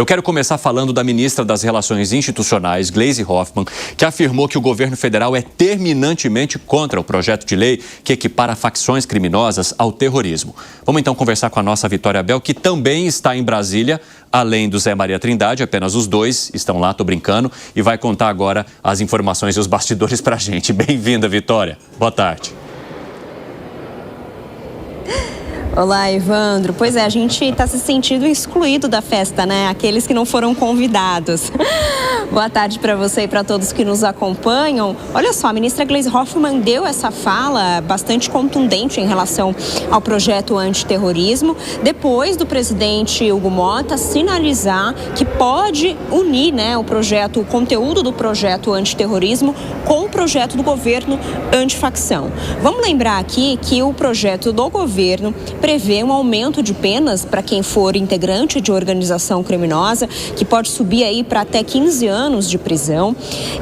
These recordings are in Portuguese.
Eu quero começar falando da ministra das Relações Institucionais, Gleisi Hoffmann, que afirmou que o governo federal é terminantemente contra o projeto de lei que equipara facções criminosas ao terrorismo. Vamos então conversar com a nossa Vitória Bel, que também está em Brasília, além do Zé Maria Trindade, apenas os dois estão lá, tô brincando, e vai contar agora as informações e os bastidores pra gente. Bem-vinda, Vitória. Boa tarde. Olá, Evandro. Pois é, a gente está se sentindo excluído da festa, né? Aqueles que não foram convidados. Boa tarde para você e para todos que nos acompanham. Olha só, a ministra Gleisi Hoffmann deu essa fala bastante contundente em relação ao projeto antiterrorismo, depois do presidente Hugo Motta sinalizar que pode unir, né, o conteúdo do projeto antiterrorismo com o projeto do governo antifacção. Vamos lembrar aqui que o projeto do governo prevê um aumento de penas para quem for integrante de organização criminosa, que pode subir aí para até 15 anos de prisão,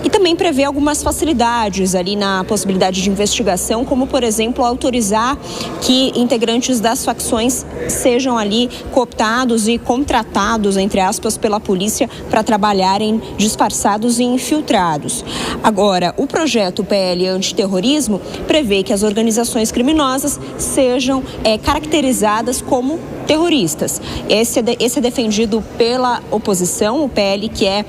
e também prevê algumas facilidades ali na possibilidade de investigação, como, por exemplo, autorizar que integrantes das facções sejam ali cooptados e contratados, entre aspas, pela polícia para trabalharem disfarçados e infiltrados. Agora, o projeto PL antiterrorismo prevê que as organizações criminosas sejam caracterizadas como terroristas. Esse é defendido pela oposição, o PL que é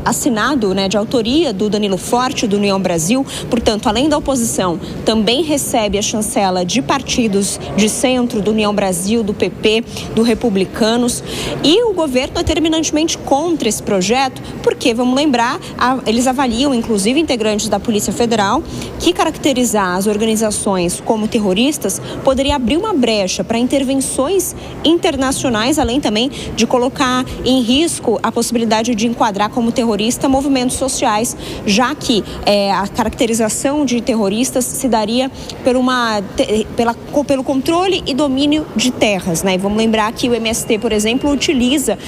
assinado, né, de autoria do Danilo Forte, do União Brasil. Portanto, além da oposição, também recebe a chancela de partidos de centro, do União Brasil, do PP, do Republicanos. E o governo é terminantemente contra esse projeto, porque, vamos lembrar, eles avaliam, inclusive, integrantes da Polícia Federal, que caracterizar as organizações como terroristas poderia abrir uma brecha para intervenções internacionais, além também de colocar em risco a possibilidade de enquadrar como terrorista movimentos sociais, já que a caracterização de terroristas se daria pelo controle e domínio de terras, né? E vamos lembrar que o MST, por exemplo, utiliza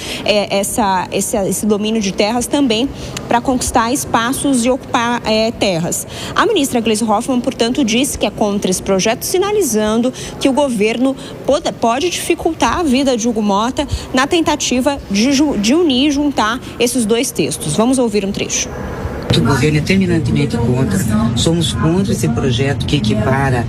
esse domínio de terras também para conquistar espaços e ocupar terras. A ministra Gleisi Hoffmann, portanto, disse que é contra esse projeto, sinalizando que o governo pode dificultar a vida de Hugo Motta na tentativa de unir e juntar esses dois textos. Vamos ouvir um trecho. O governo é terminantemente contra, somos contra esse projeto que equipara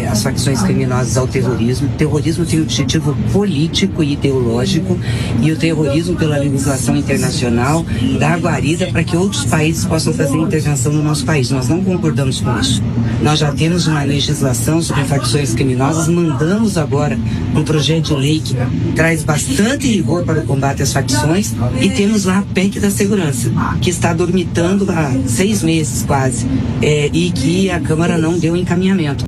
as facções criminosas ao terrorismo. O terrorismo tem um objetivo político e ideológico, e o terrorismo, pela legislação internacional, dá guarida para que outros países possam fazer intervenção no nosso país. Nós não concordamos com isso. Nós já temos uma legislação sobre facções criminosas, mandamos agora um projeto de lei que traz bastante rigor para o combate às facções, e temos lá a PEC da segurança, que está dormitando há 6 meses quase, e que a Câmara não deu encaminhamento.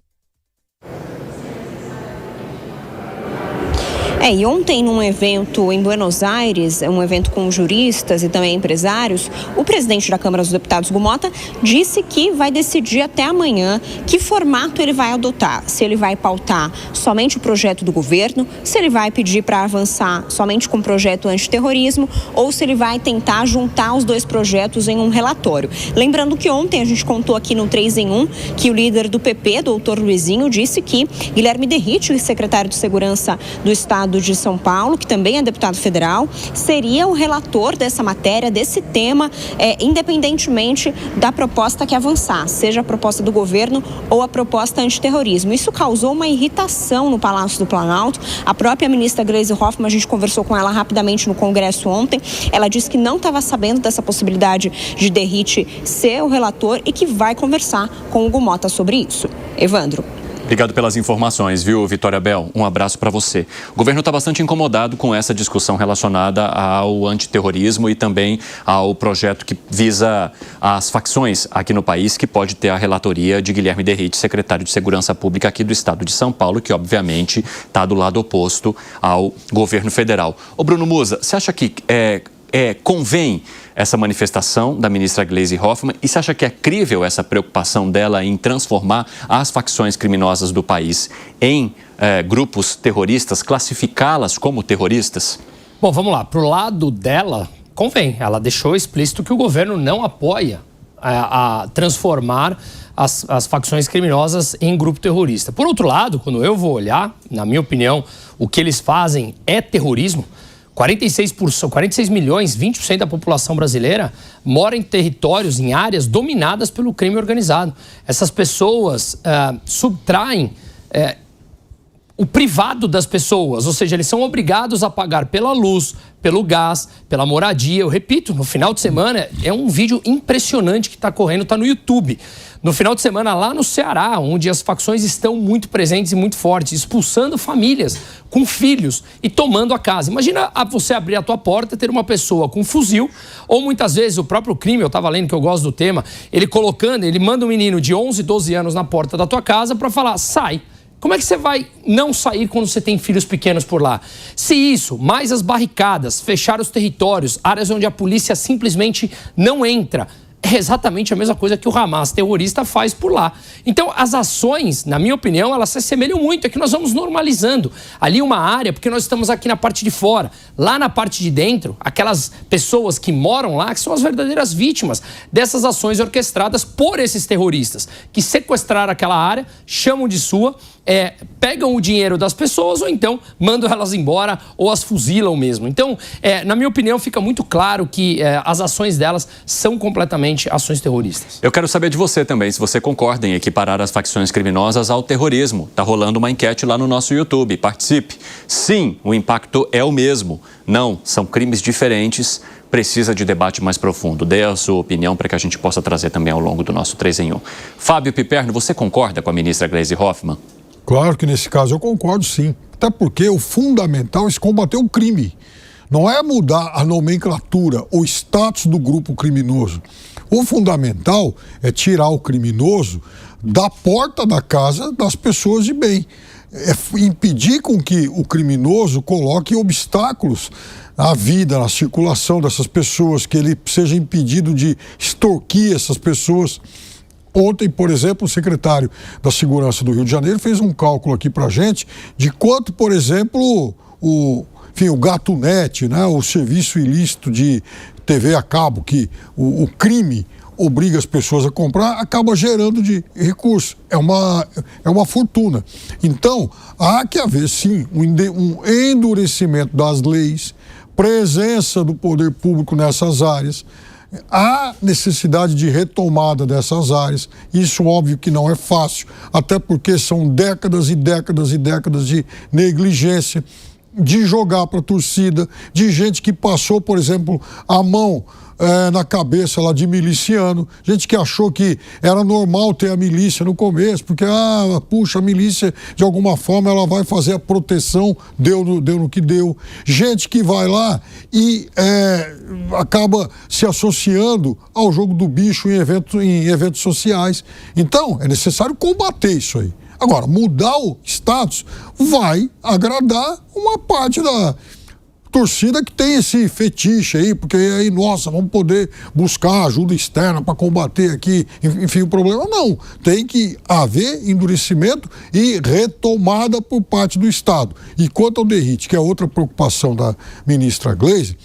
E ontem, num evento em Buenos Aires, um evento com juristas e também empresários, o presidente da Câmara dos Deputados, Hugo Motta, disse que vai decidir até amanhã que formato ele vai adotar. Se ele vai pautar somente o projeto do governo, se ele vai pedir para avançar somente com o projeto antiterrorismo, ou se ele vai tentar juntar os dois projetos em um relatório. Lembrando que ontem a gente contou aqui no 3 em 1 que o líder do PP, doutor Luizinho, disse que Guilherme Derrite, secretário de Segurança do Estado de São Paulo, que também é deputado federal, seria o relator dessa matéria, desse tema, independentemente da proposta que avançar, seja a proposta do governo ou a proposta antiterrorismo. Isso causou uma irritação no Palácio do Planalto. A própria ministra Gleisi Hoffmann, a gente conversou com ela rapidamente no Congresso ontem, ela disse que não estava sabendo dessa possibilidade de Derrite ser o relator e que vai conversar com o Hugo Motta sobre isso. Evandro. Obrigado pelas informações, viu, Vitória Bel? Um abraço para você. O governo está bastante incomodado com essa discussão relacionada ao antiterrorismo e também ao projeto que visa as facções aqui no país, que pode ter a relatoria de Guilherme Derrite, secretário de Segurança Pública aqui do Estado de São Paulo, que obviamente está do lado oposto ao governo federal. Ô Bruno Musa, você acha que convém essa manifestação da ministra Gleisi Hoffmann, e você acha que é crível essa preocupação dela em transformar as facções criminosas do país em grupos terroristas, classificá-las como terroristas? Bom, vamos lá. Para o lado dela, convém. Ela deixou explícito que o governo não apoia a transformar as facções criminosas em grupo terrorista. Por outro lado, quando eu vou olhar, na minha opinião, o que eles fazem é terrorismo. 46 milhões, 20% da população brasileira mora em territórios, em áreas dominadas pelo crime organizado. Essas pessoas subtraem o privado das pessoas, ou seja, eles são obrigados a pagar pela luz, pelo gás, pela moradia. Eu repito, no final de semana, é um vídeo impressionante que está correndo, está no YouTube. No final de semana, lá no Ceará, onde as facções estão muito presentes e muito fortes, expulsando famílias com filhos e tomando a casa. Imagina você abrir a tua porta e ter uma pessoa com um fuzil, ou muitas vezes o próprio crime, eu estava lendo que eu gosto do tema, ele manda um menino de 11, 12 anos na porta da tua casa para falar, sai. Como é que você vai não sair quando você tem filhos pequenos por lá? Se isso, mais as barricadas, fechar os territórios, áreas onde a polícia simplesmente não entra, é exatamente a mesma coisa que o Hamas terrorista faz por lá. Então, as ações, na minha opinião, elas se assemelham muito. É que nós vamos normalizando. Ali uma área, porque nós estamos aqui na parte de fora. Lá na parte de dentro, aquelas pessoas que moram lá, que são as verdadeiras vítimas dessas ações orquestradas por esses terroristas, que sequestraram aquela área, chamam de sua, pegam o dinheiro das pessoas ou então mandam elas embora ou as fuzilam mesmo. Então, na minha opinião, fica muito claro que as ações delas são completamente ações terroristas. Eu quero saber de você também, se você concorda em equiparar as facções criminosas ao terrorismo. Tá rolando uma enquete lá no nosso YouTube. Participe. Sim, o impacto é o mesmo. Não, são crimes diferentes. Precisa de debate mais profundo. Dê a sua opinião para que a gente possa trazer também ao longo do nosso 3 em 1. Fábio Piperno, você concorda com a ministra Gleisi Hoffmann? Claro que nesse caso eu concordo, sim. Até porque o fundamental é se combater o crime. Não é mudar a nomenclatura, o status do grupo criminoso. O fundamental é tirar o criminoso da porta da casa das pessoas de bem. É impedir com que o criminoso coloque obstáculos à vida, na circulação dessas pessoas, que ele seja impedido de extorquir essas pessoas. Ontem, por exemplo, o secretário da Segurança do Rio de Janeiro fez um cálculo aqui pra gente de quanto, por exemplo, o GatoNet, né, o serviço ilícito de TV a cabo, que o crime obriga as pessoas a comprar, acaba gerando de recurso. É uma fortuna. Então, há que haver, sim, um endurecimento das leis, presença do poder público nessas áreas. Há necessidade de retomada dessas áreas. Isso, óbvio, que não é fácil, até porque são décadas e décadas e décadas de negligência, de jogar para a torcida, de gente que passou, por exemplo, a mão na cabeça lá de miliciano, gente que achou que era normal ter a milícia no começo, porque, puxa, a milícia, de alguma forma, ela vai fazer a proteção, deu no que deu. Gente que vai lá e acaba se associando ao jogo do bicho em eventos sociais. Então, é necessário combater isso aí. Agora, mudar o status vai agradar uma parte da torcida que tem esse fetiche aí, porque aí, nossa, vamos poder buscar ajuda externa para combater aqui, enfim, o problema. Não, tem que haver endurecimento e retomada por parte do Estado. E quanto ao DERIT, que é outra preocupação da ministra Gleisi,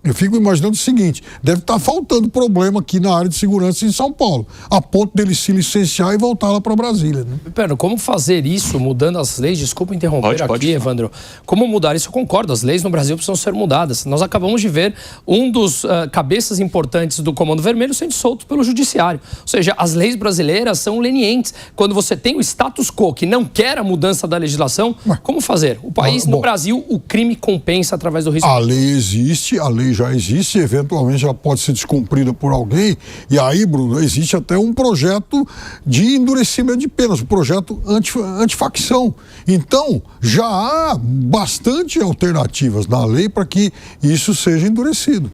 eu fico imaginando o seguinte, deve estar faltando problema aqui na área de segurança em São Paulo, a ponto dele se licenciar e voltar lá para Brasília. Né? Pera, como fazer isso mudando as leis? Desculpa interromper aqui, Evandro. Como mudar isso? Eu concordo, as leis no Brasil precisam ser mudadas. Nós acabamos de ver um dos cabeças importantes do Comando Vermelho sendo solto pelo Judiciário. Ou seja, as leis brasileiras são lenientes. Quando você tem o status quo que não quer a mudança da legislação, como fazer? O país, no Brasil, o crime compensa através do risco. A lei existe, a lei já existe, eventualmente já pode ser descumprida por alguém, e aí, Bruno, existe até um projeto de endurecimento de penas, um projeto antifacção. Então, já há bastante alternativas na lei para que isso seja endurecido.